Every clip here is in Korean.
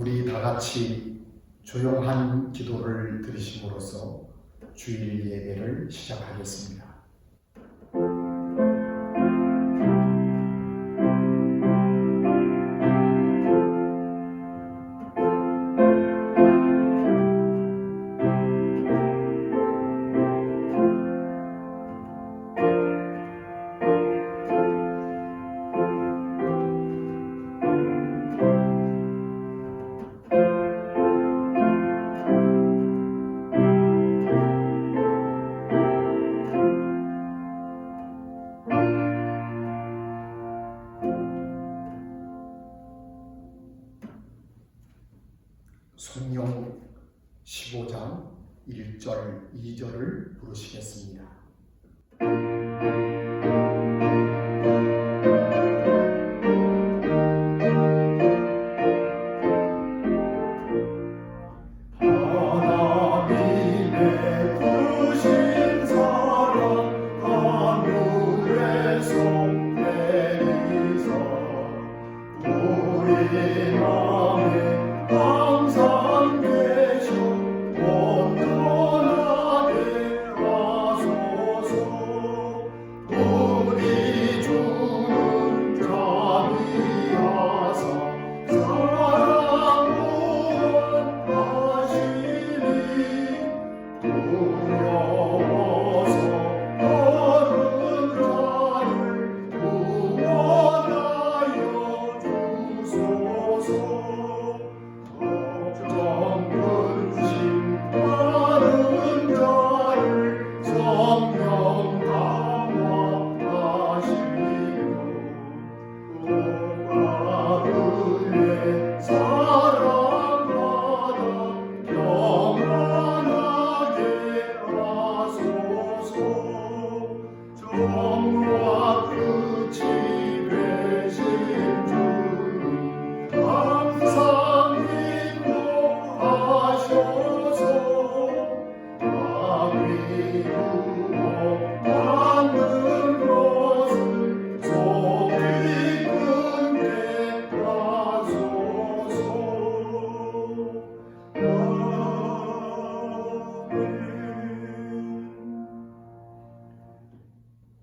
우리 다 같이 조용한 기도를 드리심으로써 주일 예배를 시작하겠습니다. 성경 15장 1절 2절을 부르시겠습니다.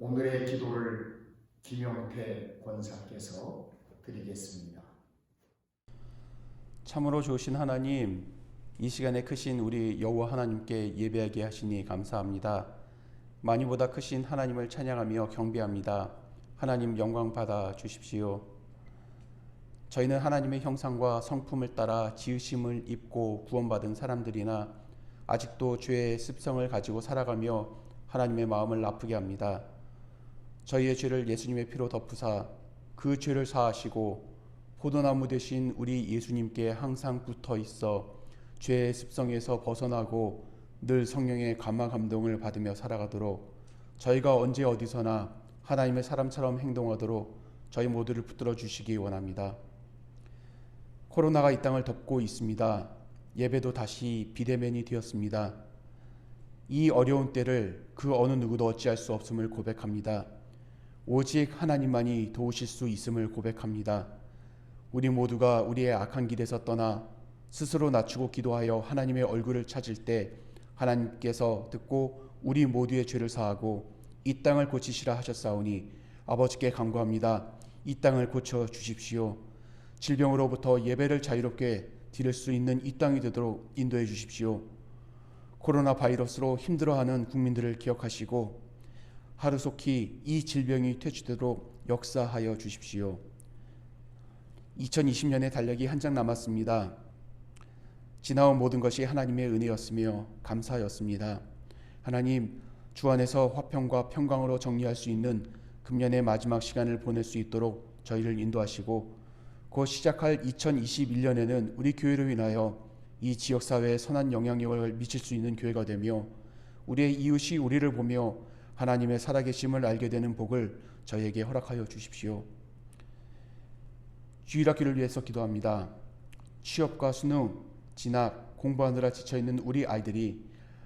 오늘의 기도를 김영태 권사께서 드리겠습니다. 참으로 좋으신 하나님, 이 시간에 크신 우리 여호와 하나님께 예배하게 하시니 감사합니다. 많이보다 크신 하나님을 찬양하며 경배합니다. 하나님 영광 받아 주십시오. 저희는 하나님의 형상과 성품을 따라 지으심을 입고 구원받은 사람들이나 아직도 죄의 습성을 가지고 살아가며 하나님의 마음을 아프게 합니다. 저희의 죄를 예수님의 피로 덮으사 그 죄를 사하시고 포도나무 되신 우리 예수님께 항상 붙어 있어 죄의 습성에서 벗어나고 늘 성령의 감화 감동을 받으며 살아가도록, 저희가 언제 어디서나 하나님의 사람처럼 행동하도록 저희 모두를 붙들어 주시기 원합니다. 코로나가 이 땅을 덮고 있습니다. 예배도 다시 비대면이 되었습니다. 이 어려운 때를 그 어느 누구도 어찌할 수 없음을 고백합니다. 오직 하나님만이 도우실 수 있음을 고백합니다. 우리 모두가 우리의 악한 길에서 떠나 스스로 낮추고 기도하여 하나님의 얼굴을 찾을 때 하나님께서 듣고 우리 모두의 죄를 사하고 이 땅을 고치시라 하셨사오니 아버지께 간구합니다. 이 땅을 고쳐 주십시오. 질병으로부터 예배를 자유롭게 드릴 수 있는 이 땅이 되도록 인도해 주십시오. 코로나 바이러스로 힘들어하는 국민들을 기억하시고 하루속히 이 질병이 퇴치되도록 역사하여 주십시오. 2020년의 달력이 한 장 남았습니다. 지나온 모든 것이 하나님의 은혜였으며 감사였습니다. 하나님, 주 안에서 화평과 평강으로 정리할 수 있는 금년의 마지막 시간을 보낼 수 있도록 저희를 인도하시고, 곧 시작할 2021년에는 우리 교회로 인하여 이 지역사회에 선한 영향력을 미칠 수 있는 교회가 되며 우리의 이웃이 우리를 보며 하나님의 살아계심을 알게 되는 복을 저희에게 허락하여 주십시오. 주일학교를 위해서 기도합니다. 취업과 수능, 진학, 공부하느라 지쳐있는 우리 아이들이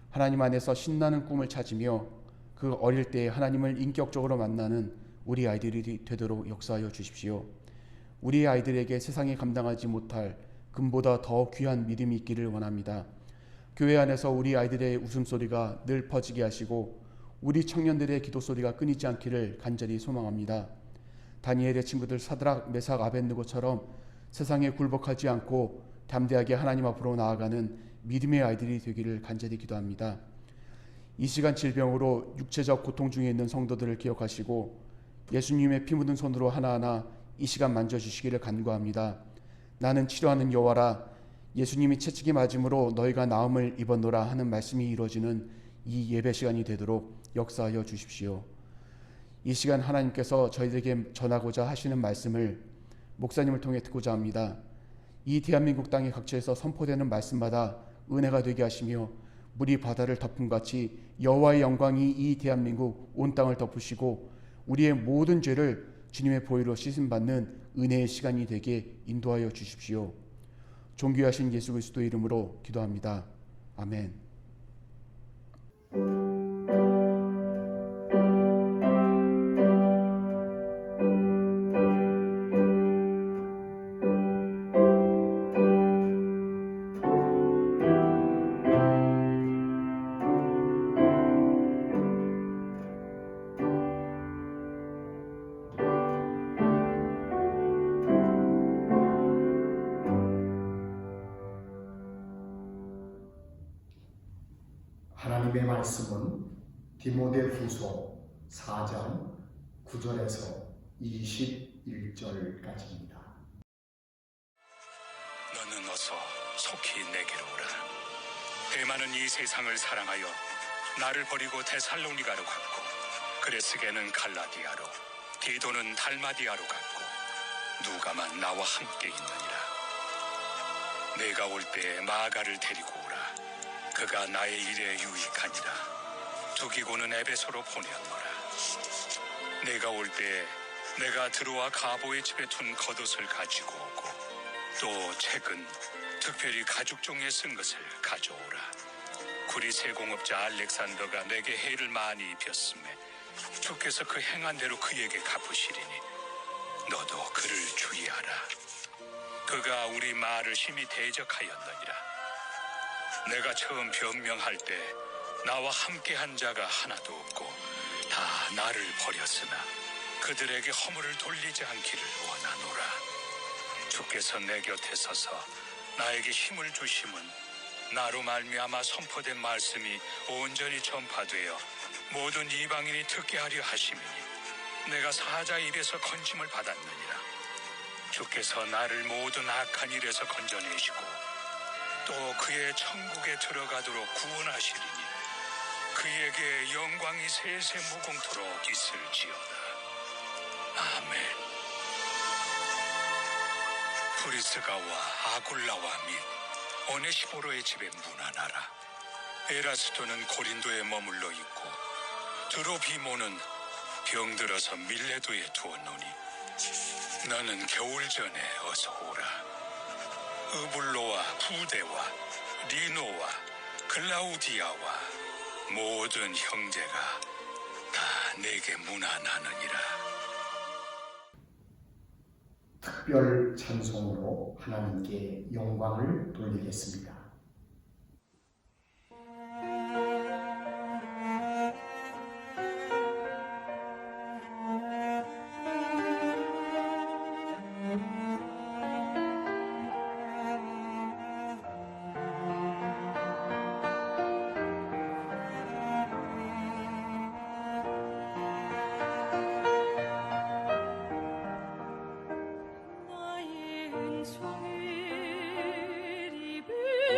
하나님 안에서 신나는 꿈을 찾으며 그 어릴 때 하나님을 인격적으로 만나는 우리 아이들이 되도록 역사하여 주십시오. 우리 아이들에게 세상이 감당하지 못할 금보다 더 귀한 믿음이 있기를 원합니다. 교회 안에서 우리 아이들의 웃음소리가 늘 퍼지게 하시고 우리 청년들의 기도소리가 끊이지 않기를 간절히 소망합니다. 다니엘의 친구들 사드락, 메삭, 아벳느고처럼 세상에 굴복하지 않고 담대하게 하나님 앞으로 나아가는 믿음의 아이들이 되기를 간절히 기도합니다. 이 시간 질병으로 육체적 고통 중에 있는 성도들을 기억하시고 예수님의 피 묻은 손으로 하나하나 이 시간 만져주시기를 간구합니다. 나는 치료하는 여호와라. 예수님이 채찍에 맞음으로 너희가 나음을 입었노라 하는 말씀이 이루어지는 이 예배 시간이 되도록 역사하여 주십시오. 이 시간 하나님께서 저희들에게 전하고자 하시는 말씀을 목사님을 통해 듣고자 합니다. 이 대한민국 땅의 각처에서 선포되는 말씀마다 은혜가 되게 하시며 물이 바다를 덮음같이 여호와의 영광이 이 대한민국 온 땅을 덮으시고 우리의 모든 죄를 주님의 보혈로 씻음받는 은혜의 시간이 되게 인도하여 주십시오. 존귀하신 예수 그리스도의 이름으로 기도합니다. 아멘. 하나님의 말씀은 디모데후서 4장 9절에서 21절까지입니다. 너는 어서 속히 내게로 오라. 대만은 이 세상을 사랑하여 나를 버리고 데살로니가로 갔고 그레스게는 갈라디아로 디도는 달마디아로 갔고 누가만 나와 함께 있느니라. 내가 올 때에 마가를 데리고 오라. 그가 나의 일에 유익하니라. 두기고는 에베소로 보내었노라. 내가 올 때에 내가 드로아 가보의 집에 둔 겉옷을 가지고 오고 또 책은 특별히 가죽종에 쓴 것을 가져오라. 구리세 공업자 알렉산더가 내게 해를 많이 입혔음에 주께서 그 행한 대로 그에게 갚으시리니 너도 그를 주의하라. 그가 우리 말을 심히 대적하였느니라. 내가 처음 변명할 때 나와 함께한 자가 하나도 없고 다 나를 버렸으나 그들에게 허물을 돌리지 않기를 원하노라. 주께서 내 곁에 서서 나에게 힘을 주심은 나로 말미암아 선포된 말씀이 온전히 전파되어 모든 이방인이 듣게 하려 하심이니 내가 사자 입에서 건짐을 받았느니라. 주께서 나를 모든 악한 일에서 건져내시고 또 그의 천국에 들어가도록 구원하시리니 그에게 영광이 세세 무궁토록 있을지어다. 아멘. 브리스가와 아굴라와 및 오네시포로의 집에 문안하라. 에라스도는 고린도에 머물러 있고 드로비모는 병들어서 밀레도에 두었노니 너는 겨울 전에 어서 오라. 으불로와 부데와 리노와 글라우디아와 모든 형제가 다 내게 문안하느니라. 특별 찬송으로 하나님께 영광을 돌리겠습니다. 나의 은총을 입은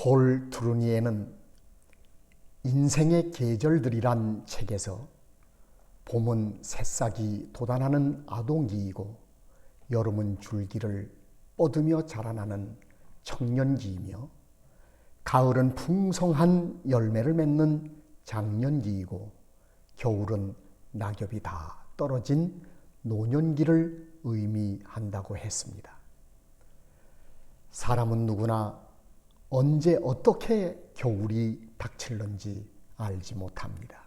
폴 트루니에는 인생의 계절들이란 책에서 봄은 새싹이 돋아나는 아동기이고 여름은 줄기를 뻗으며 자라나는 청년기이며 가을은 풍성한 열매를 맺는 장년기이고 겨울은 낙엽이 다 떨어진 노년기를 의미한다고 했습니다. 사람은 누구나 언제 어떻게 겨울이 닥칠는지 알지 못합니다.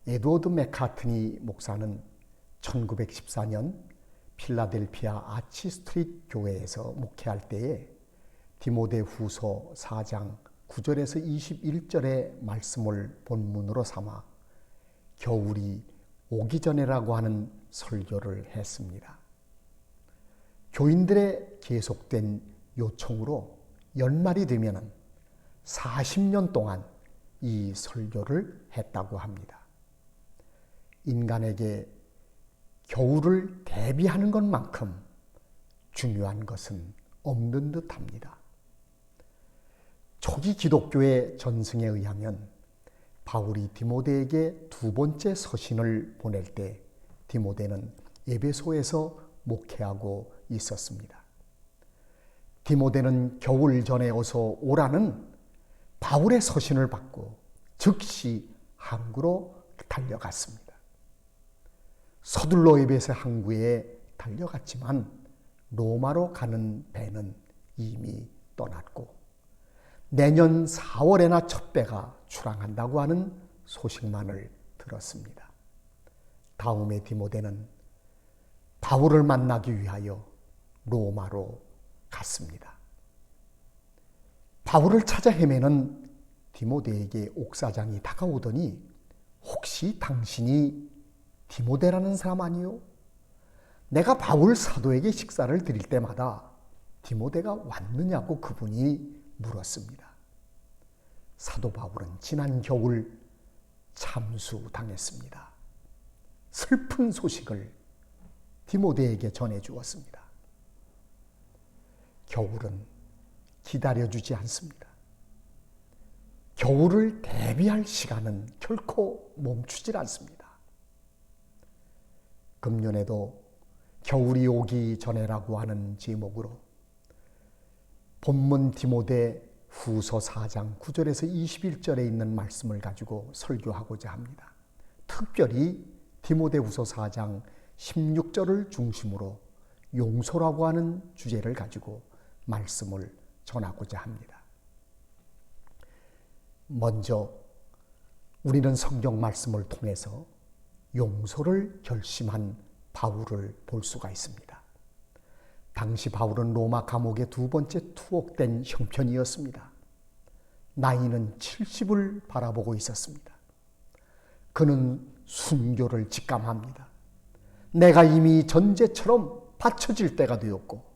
에드워드 맥카트니 목사는 1914년 필라델피아 아치 스트리트 교회에서 목회할 때에 디모데 후서 4장 9절에서 21절의 말씀을 본문으로 삼아 겨울이 오기 전에라고 하는 설교를 했습니다. 교인들의 계속된 요청으로 연말이 되면 40년 동안 이 설교를 했다고 합니다. 인간에게 겨울을 대비하는 것만큼 중요한 것은 없는 듯합니다. 초기 기독교의 전승에 의하면 바울이 디모데에게 두 번째 서신을 보낼 때 디모데는 에베소에서 목회하고 있었습니다. 디모데는 겨울 전에 어서 오라는 바울의 서신을 받고 즉시 항구로 달려갔습니다. 서둘러 에베소 항구에 달려갔지만 로마로 가는 배는 이미 떠났고 내년 4월에나 첫 배가 출항한다고 하는 소식만을 들었습니다. 다음에 디모데는 바울을 만나기 위하여 로마로 갔습니다. 바울을 찾아 헤매는 디모데에게 옥사장이 다가오더니 혹시 당신이 디모데라는 사람 아니요? 내가 바울 사도에게 식사를 드릴 때마다 디모데가 왔느냐고 그분이 물었습니다. 사도 바울은 지난 겨울 참수당했습니다. 슬픈 소식을 디모데에게 전해주었습니다. 겨울은 기다려주지 않습니다. 겨울을 대비할 시간은 결코 멈추질 않습니다. 금년에도 겨울이 오기 전에라고 하는 제목으로 본문 디모데 후서 4장 9절에서 21절에 있는 말씀을 가지고 설교하고자 합니다. 특별히 디모데 후서 4장 16절을 중심으로 용서라고 하는 주제를 가지고 말씀을 전하고자 합니다. 먼저 우리는 성경 말씀을 통해서 용서를 결심한 바울을 볼 수가 있습니다. 당시 바울은 로마 감옥에 두 번째 투옥된 형편이었습니다. 나이는 70을 바라보고 있었습니다. 그는 순교를 직감합니다. 내가 이미 전제처럼 받쳐질 때가 되었고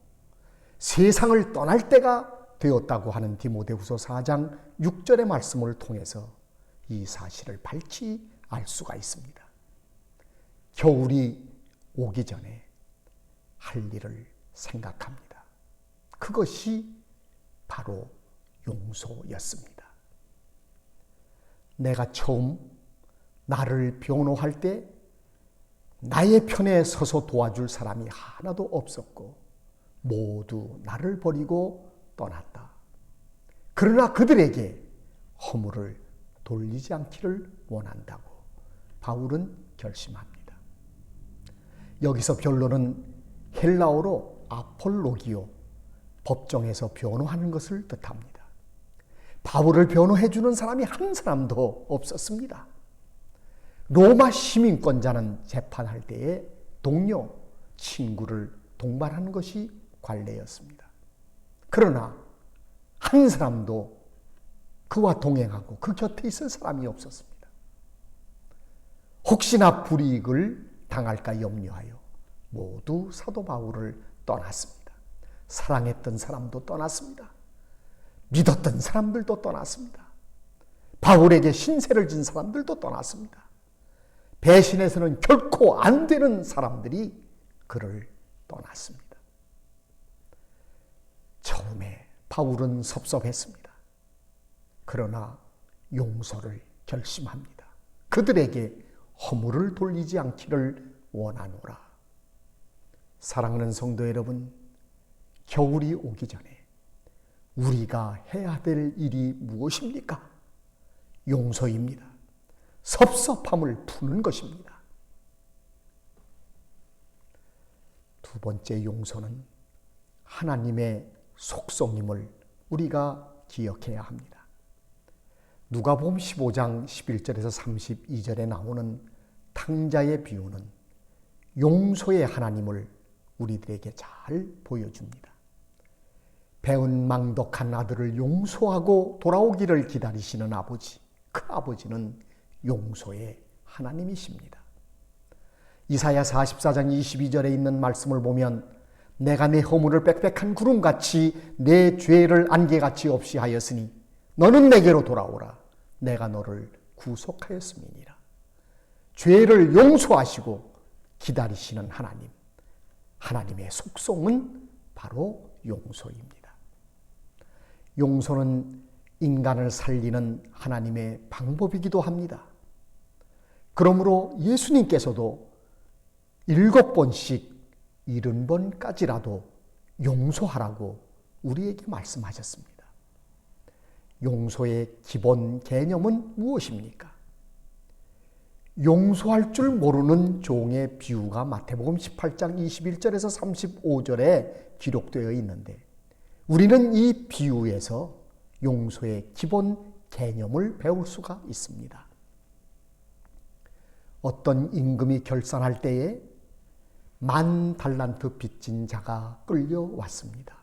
세상을 떠날 때가 되었다고 하는 디모데후서 4장 6절의 말씀을 통해서 이 사실을 밝히 알 수가 있습니다. 겨울이 오기 전에 할 일을 생각합니다. 그것이 바로 용서였습니다. 내가 처음 나를 변호할 때 나의 편에 서서 도와줄 사람이 하나도 없었고 모두 나를 버리고 떠났다. 그러나 그들에게 허물을 돌리지 않기를 원한다고 바울은 결심합니다. 여기서 변론은 헬라어로 아폴로기오, 법정에서 변호하는 것을 뜻합니다. 바울을 변호해 주는 사람이 한 사람도 없었습니다. 로마 시민권자는 재판할 때에 동료, 친구를 동반하는 것이 관례였습니다. 그러나 한 사람도 그와 동행하고 그 곁에 있을 사람이 없었습니다. 혹시나 불이익을 당할까 염려하여 모두 사도 바울을 떠났습니다. 사랑했던 사람도 떠났습니다. 믿었던 사람들도 떠났습니다. 바울에게 신세를 진 사람들도 떠났습니다. 배신해서는 결코 안 되는 사람들이 그를 떠났습니다. 처음에 바울은 섭섭했습니다. 그러나 용서를 결심합니다. 그들에게 허물을 돌리지 않기를 원하노라. 사랑하는 성도 여러분, 겨울이 오기 전에 우리가 해야 될 일이 무엇입니까? 용서입니다. 섭섭함을 푸는 것입니다. 두 번째 용서는 하나님의 속성임을 우리가 기억해야 합니다. 누가복음 15장 11절에서 32절에 나오는 탕자의 비유는 용서의 하나님을 우리들에게 잘 보여줍니다. 배은망덕한 아들을 용서하고 돌아오기를 기다리시는 아버지, 그 아버지는 용서의 하나님이십니다. 이사야 44장 22절에 있는 말씀을 보면 내가 내 허물을 빽빽한 구름같이 내 죄를 안개같이 없이 하였으니 너는 내게로 돌아오라. 내가 너를 구속하였음이니라. 죄를 용서하시고 기다리시는 하나님, 하나님의 속성은 바로 용서입니다. 용서는 인간을 살리는 하나님의 방법이기도 합니다. 그러므로 예수님께서도 7번씩 70번까지라도 용서하라고 우리에게 말씀하셨습니다. 용서의 기본 개념은 무엇입니까? 용서할 줄 모르는 종의 비유가 마태복음 18장 21절에서 35절에 기록되어 있는데 우리는 이 비유에서 용서의 기본 개념을 배울 수가 있습니다. 어떤 임금이 결산할 때에 10,000달란트 빚진 자가 끌려왔습니다.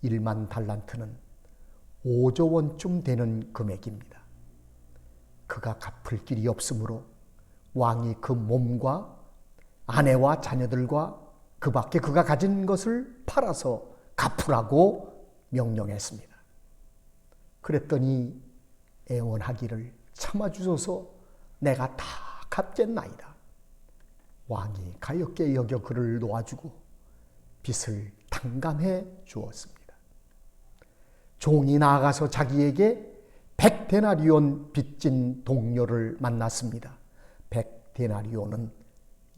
10,000달란트는 5조 원쯤 되는 금액입니다. 그가 갚을 길이 없으므로 왕이 그 몸과 아내와 자녀들과 그 밖에 그가 가진 것을 팔아서 갚으라고 명령했습니다. 그랬더니 애원하기를 참아주소서 내가 다 갚겠나이다. 왕이 가엾게 여겨 그를 놓아주고 빚을 탕감해 주었습니다. 종이 나아가서 자기에게 100데나리온 빚진 동료를 만났습니다. 100데나리온은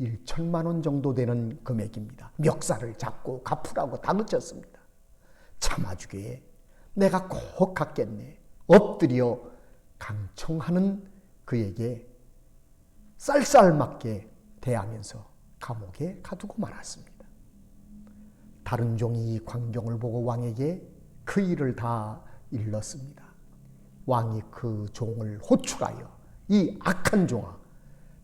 1천만 원 정도 되는 금액입니다. 멱살을 잡고 갚으라고 다그쳤습니다. 참아주기에 내가 꼭 갚겠네. 엎드려 강청하는 그에게 쌀쌀맞게 대하면서 감옥에 가두고 말았습니다. 다른 종이 이 광경을 보고 왕에게 그 일을 다 일렀습니다. 왕이 그 종을 호출하여 이 악한 종아,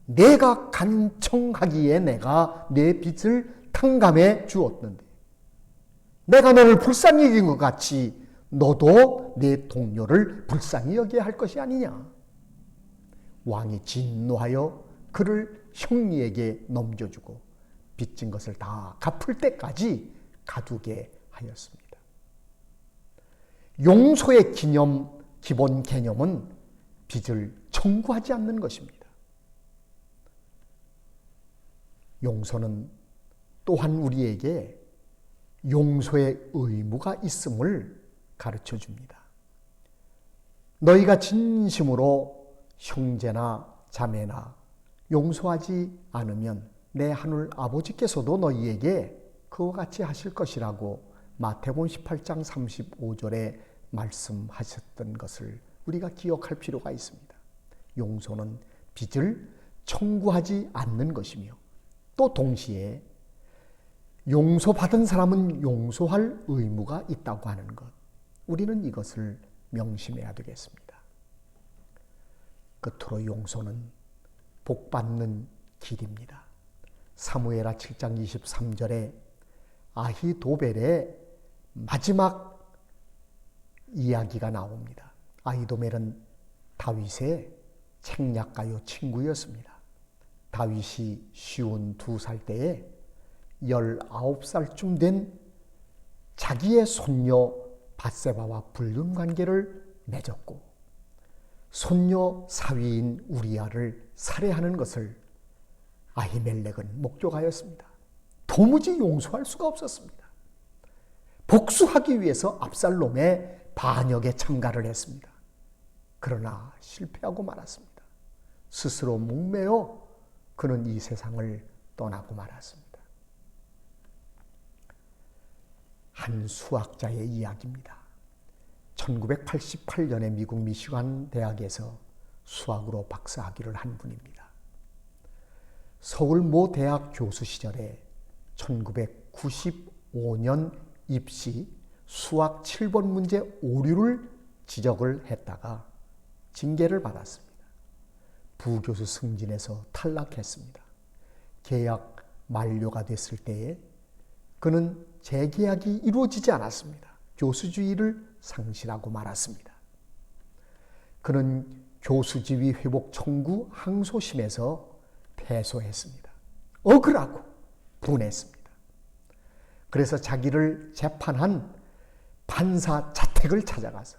내가 간청하기에 내가 내 빚을 탕감해 주었는데 내가 너를 불쌍히 여긴 것 같이 너도 내 동료를 불쌍히 여겨야 할 것이 아니냐. 왕이 진노하여 그를 형리에게 넘겨주고 빚진 것을 다 갚을 때까지 가두게 하였습니다. 용서의 기본 개념은 빚을 청구하지 않는 것입니다. 용서는 또한 우리에게 용서의 의무가 있음을 가르쳐 줍니다. 너희가 진심으로 형제나 자매나 용서하지 않으면 내 하늘 아버지께서도 너희에게 그와 같이 하실 것이라고 마태복음 18장 35절에 말씀하셨던 것을 우리가 기억할 필요가 있습니다. 용서는 빚을 청구하지 않는 것이며 또 동시에 용서받은 사람은 용서할 의무가 있다고 하는 것, 우리는 이것을 명심해야 되겠습니다. 끝으로 용서는 복받는 길입니다. 사무엘하 7장 23절에 아히도벨의 마지막 이야기가 나옵니다. 아히도벨은 다윗의 책략가요 친구였습니다. 다윗이 52살 때에 19살쯤 된 자기의 손녀 밧세바와 불륜관계를 맺었고 손녀 사위인 우리아를 살해하는 것을 아히멜렉은 목격하였습니다. 도무지 용서할 수가 없었습니다. 복수하기 위해서 압살롬의 반역에 참가를 했습니다. 그러나 실패하고 말았습니다. 스스로 목매어 그는 이 세상을 떠나고 말았습니다. 한 수학자의 이야기입니다. 1988년에 미국 미시간 대학에서 수학으로 박사학위를 한 분입니다. 서울 모 대학 교수 시절에 1995년 입시 수학 7번 문제 오류를 지적을 했다가 징계를 받았습니다. 부교수 승진해서 탈락했습니다. 계약 만료가 됐을 때에 그는 재계약이 이루어지지 않았습니다. 교수지위를 상실하고 말았습니다. 그는 교수지위 회복 청구 항소심에서 패소했습니다. 억울하고 분했습니다. 그래서 자기를 재판한 판사 자택을 찾아가서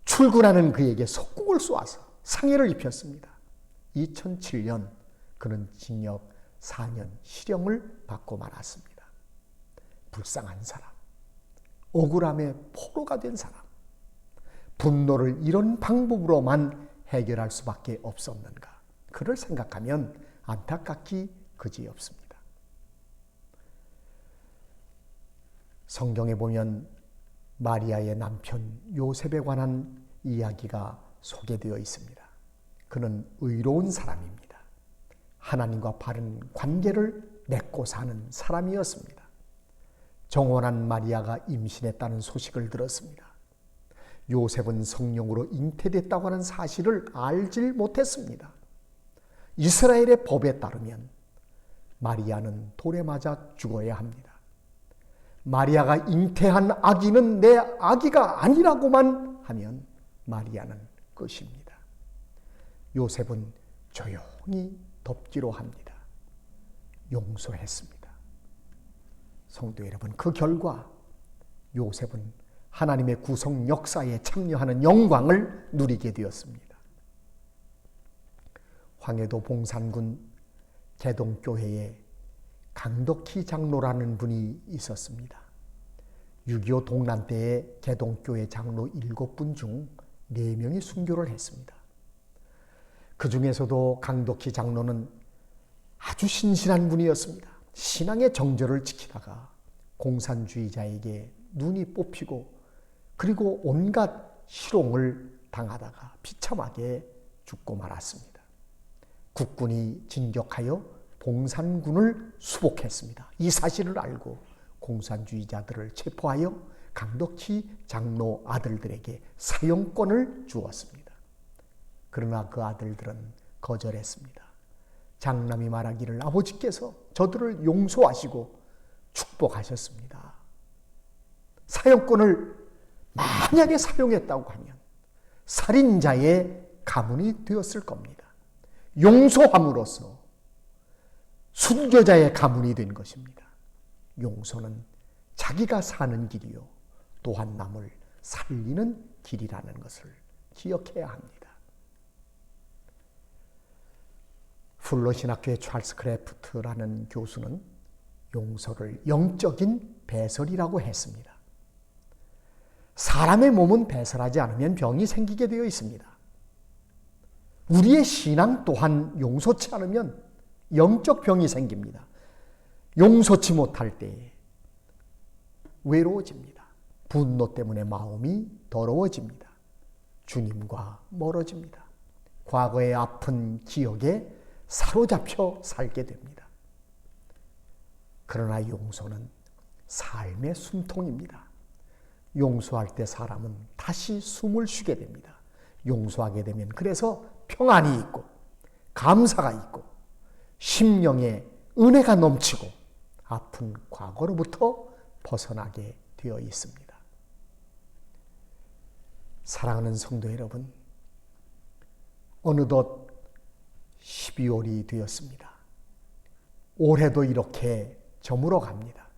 출근하는 그에게 속국을 쏘아서 상해를 입혔습니다. 2007년 그는 징역 4년 실형을 받고 말았습니다. 불쌍한 사람, 억울함의 포로가 된 사람, 분노를 이런 방법으로만 해결할 수밖에 없었는가, 그를 생각하면 안타깝기 그지없습니다. 성경에 보면 마리아의 남편 요셉에 관한 이야기가 소개되어 있습니다. 그는 의로운 사람입니다. 하나님과 바른 관계를 맺고 사는 사람이었습니다. 정혼한 마리아가 임신했다는 소식을 들었습니다. 요셉은 성령으로 잉태됐다고 하는 사실을 알질 못했습니다. 이스라엘의 법에 따르면 마리아는 돌에 맞아 죽어야 합니다. 마리아가 잉태한 아기는 내 아기가 아니라고만 하면 마리아는 끝입니다. 요셉은 조용히 덮기로 합니다. 용서했습니다. 성도 여러분, 그 결과 요셉은 하나님의 구속 역사에 참여하는 영광을 누리게 되었습니다. 황해도 봉산군 개동교회에 강덕희 장로라는 분이 있었습니다. 6.25 동란 때에 개동교회 장로 7분 중 4명이 순교를 했습니다. 그 중에서도 강덕희 장로는 아주 신실한 분이었습니다. 신앙의 정절을 지키다가 공산주의자에게 눈이 뽑히고 그리고 온갖 희롱을 당하다가 비참하게 죽고 말았습니다. 국군이 진격하여 봉산군을 수복했습니다. 이 사실을 알고 공산주의자들을 체포하여 강덕희 장로 아들들에게 사용권을 주었습니다. 그러나 그 아들들은 거절했습니다. 장남이 말하기를 아버지께서 저들을 용서하시고 축복하셨습니다. 사용권을 만약에 사용했다고 하면 살인자의 가문이 되었을 겁니다. 용서함으로써 순교자의 가문이 된 것입니다. 용서는 자기가 사는 길이요 또한 남을 살리는 길이라는 것을 기억해야 합니다. 풀러신학교의 찰스 크래프트라는 교수는 용서를 영적인 배설이라고 했습니다. 사람의 몸은 배설하지 않으면 병이 생기게 되어 있습니다. 우리의 신앙 또한 용서치 않으면 영적 병이 생깁니다. 용서치 못할 때에 외로워집니다. 분노 때문에 마음이 더러워집니다. 주님과 멀어집니다. 과거의 아픈 기억에 사로잡혀 살게 됩니다. 그러나 용서는 삶의 숨통입니다. 용서할 때 사람은 다시 숨을 쉬게 됩니다. 용서하게 되면 그래서 평안이 있고 감사가 있고 심령에 은혜가 넘치고 아픈 과거로부터 벗어나게 되어 있습니다. 사랑하는 성도 여러분, 어느덧 12월이 되었습니다. 올해도 이렇게 저물어 갑니다.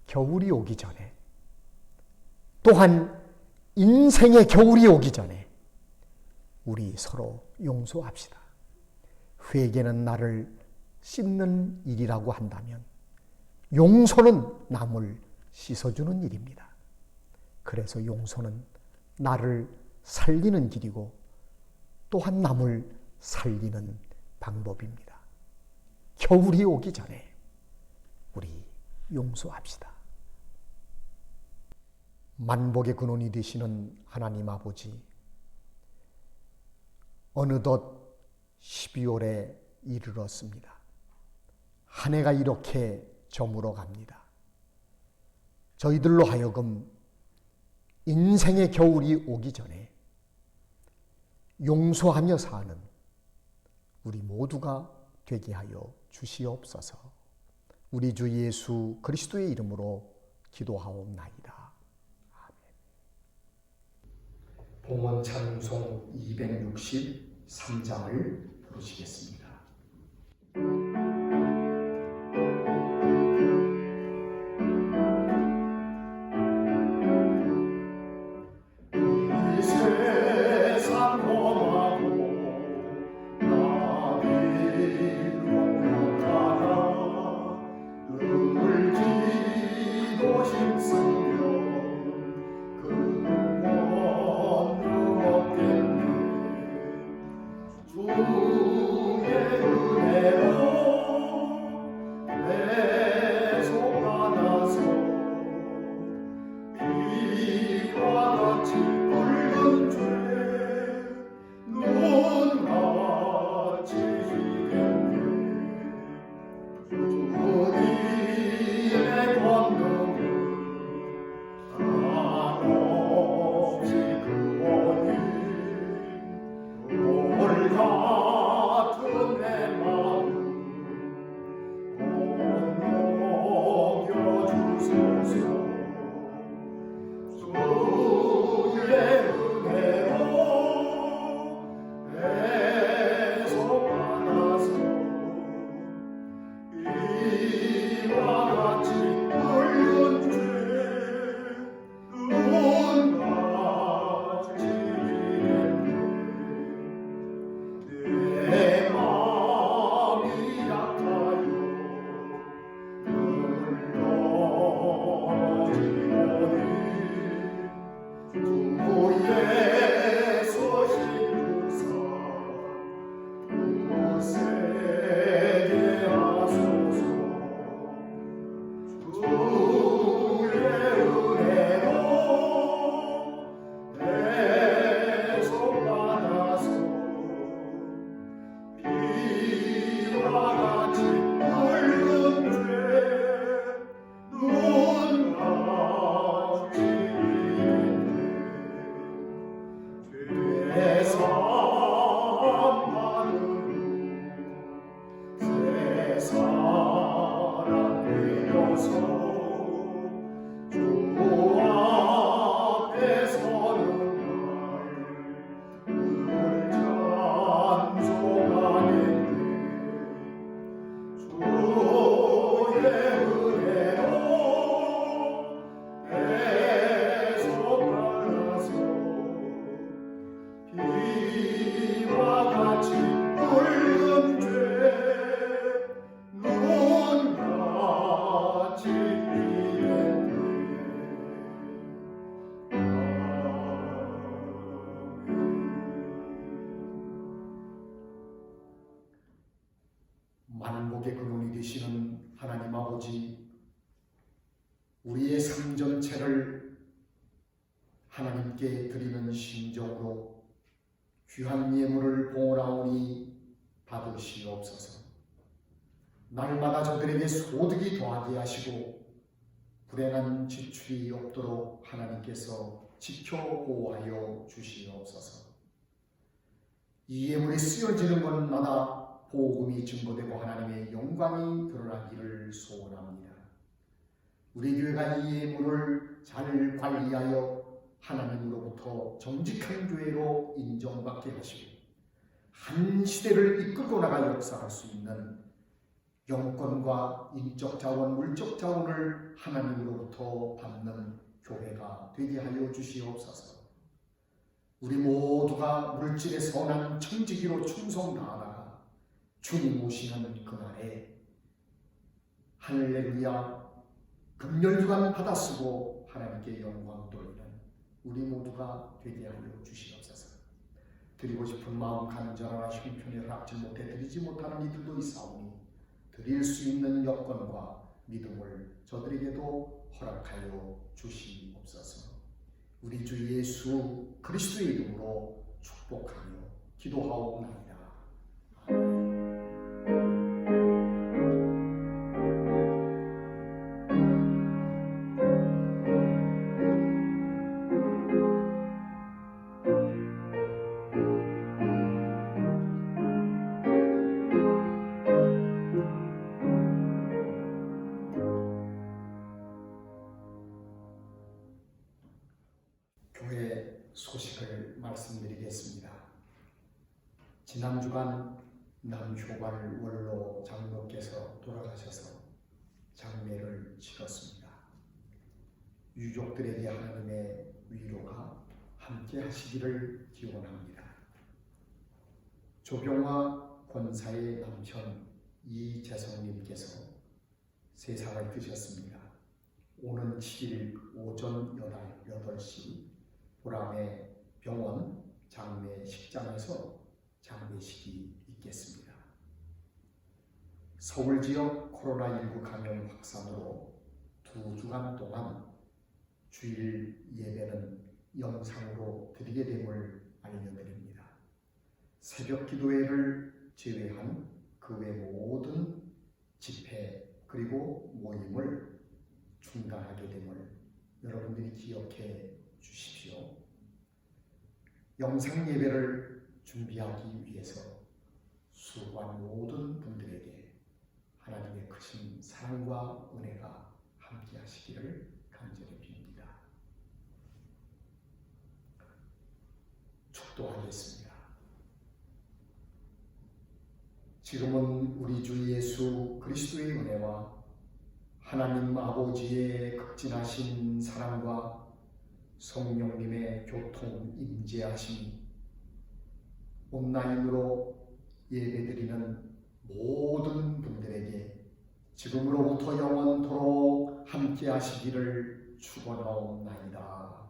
겨울이 오기 전에, 또한 인생의 겨울이 오기 전에 우리 서로 용서합시다. 회개는 나를 씻는 일이라고 한다면 용서는 남을 씻어주는 일입니다. 그래서 용서는 나를 살리는 길이고 또한 남을 살리는 방법입니다. 겨울이 오기 전에 우리 용서합시다. 만복의 근원이 되시는 하나님 아버지, 어느덧 12월에 이르렀습니다. 한 해가 이렇게 저물어 갑니다. 저희들로 하여금 인생의 겨울이 오기 전에 용서하며 사는 우리 모두가 되게 하여 주시옵소서. 우리 주 예수 그리스도의 이름으로 기도하옵나이다. 아멘. 봉헌 찬송 263장을 부르시겠습니다. 만복의 근원이 되시는 하나님 아버지, 우리의 삶 전체를 하나님께 드리는 심정으로 귀한 예물을 봉헌하오니 받으시옵소서. 날마다 저들에게 소득이 더하게 하시고 불행한 지출이 없도록 하나님께서 지켜 보호하여 주시옵소서. 이 예물이 쓰여지는 것마다 복음이 증거되고 하나님의 영광이 드러나기를 소원합니다. 우리 교회가 이 예물을 잘 관리하여 하나님으로부터 정직한 교회로 인정받게 하시고 한 시대를 이끌고 나가 역사할 수 있는 영권과 인적 자원, 물적 자원을 하나님으로부터 받는 교회가 되게 하여 주시옵소서. 우리 모두가 물질의 선한 청지기로 충성 다하다가 주님 오시는 그날에 할렐루야 금열주간 받아쓰고 하나님께 영광 돌리는 우리 모두가 되게 하여 주시옵소서. 드리고 싶은 마음 간절하나 형편이 허락지 못해 드리지 못하는 이들도 있사오니 드릴 수 있는 여건과 믿음을 저들에게도 허락하여 주시옵소서. 우리 주 예수 그리스도의 이름으로 축복하며 기도하옵나이다. 교회 소식을 말씀드리겠습니다. 지난 주간 남효발 원로 장로께서 돌아가셔서 장례를 치렀습니다. 유족들에게 하나님의 위로가 함께 하시기를 기원합니다. 조병화 권사의 남편 이재성님께서 세상을 드셨습니다. 오는 7일 오전 8시 보람의 병원 장례식장에서 장례식이 있겠습니다. 서울 지역 코로나19 감염 확산으로 2주간 동안 주일 예배는 영상으로 드리게 됨을 알려드립니다. 새벽 기도회를 제외한 그 외 모든 집회 그리고 모임을 중단하게 됨을 여러분들이 기억해 주십시오. 영상 예배를 준비하기 위해서 수고한 모든 분들에게 하나님의 크신 사랑과 은혜가 함께 하시기를 간절히 빕니다. 축도하겠습니다. 지금은 우리 주 예수 그리스도의 은혜와 하나님 아버지의 극진하신 사랑과 성령님의 교통 임재하심이 온라인으로 예배드리는 모든 분들에게 지금으로부터 영원토록 함께 하시기를 축원하옵나이다.